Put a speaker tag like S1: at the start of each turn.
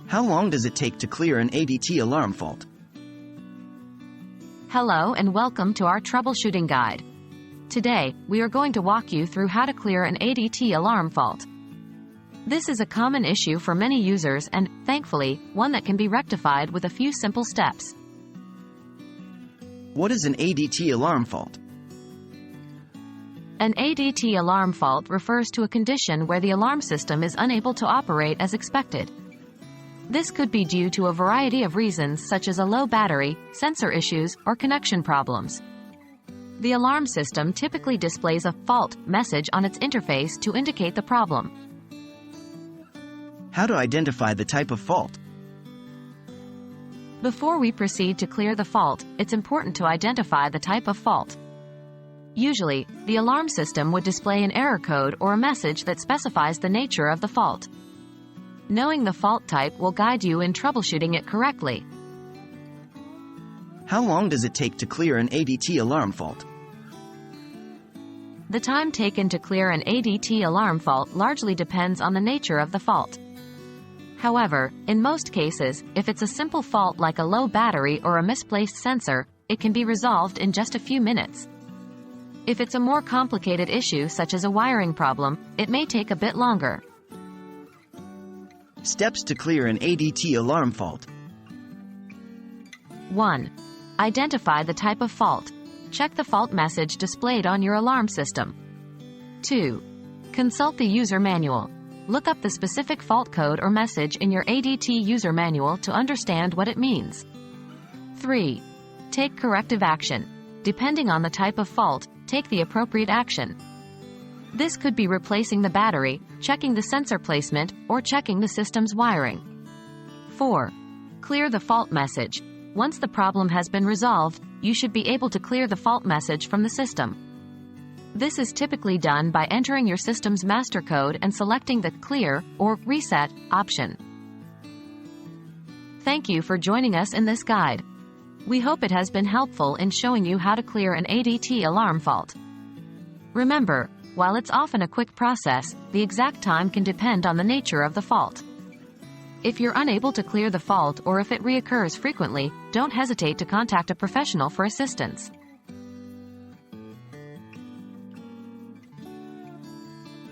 S1: How long does it take to clear an ADT alarm fault?
S2: Hello and welcome to our troubleshooting guide. Today, we are going to walk you through how to clear an ADT alarm fault. This is a common issue for many users and, thankfully, one that can be rectified with a few simple steps.
S1: What is an ADT alarm fault?
S2: An ADT alarm fault refers to a condition where the alarm system is unable to operate as expected. This could be due to a variety of reasons such as a low battery, sensor issues, or connection problems. The alarm system typically displays a fault message on its interface to indicate the problem.
S1: How to identify the type of fault?
S2: Before we proceed to clear the fault, it's important to identify the type of fault. Usually, the alarm system would display an error code or a message that specifies the nature of the fault. Knowing the fault type will guide you in troubleshooting it correctly.
S1: How long does it take to clear an ADT alarm fault?
S2: The time taken to clear an ADT alarm fault largely depends on the nature of the fault. However, in most cases, if it's a simple fault like a low battery or a misplaced sensor, it can be resolved in just a few minutes. If it's a more complicated issue such as a wiring problem, it may take a bit longer.
S1: Steps to clear an ADT alarm fault.
S2: 1. Identify the type of fault. Check the fault message displayed on your alarm system. 2. Consult the user manual. Look up the specific fault code or message in your ADT user manual to understand what it means. 3. Take corrective action. Depending on the type of fault, take the appropriate action. This could be replacing the battery, checking the sensor placement, or checking the system's wiring. 4. Clear the fault message. Once the problem has been resolved, you should be able to clear the fault message from the system. This is typically done by entering your system's master code and selecting the Clear or Reset option. Thank you for joining us in this guide. We hope it has been helpful in showing you how to clear an ADT alarm fault. Remember, while it's often a quick process, the exact time can depend on the nature of the fault. If you're unable to clear the fault or if it reoccurs frequently, don't hesitate to contact a professional for assistance.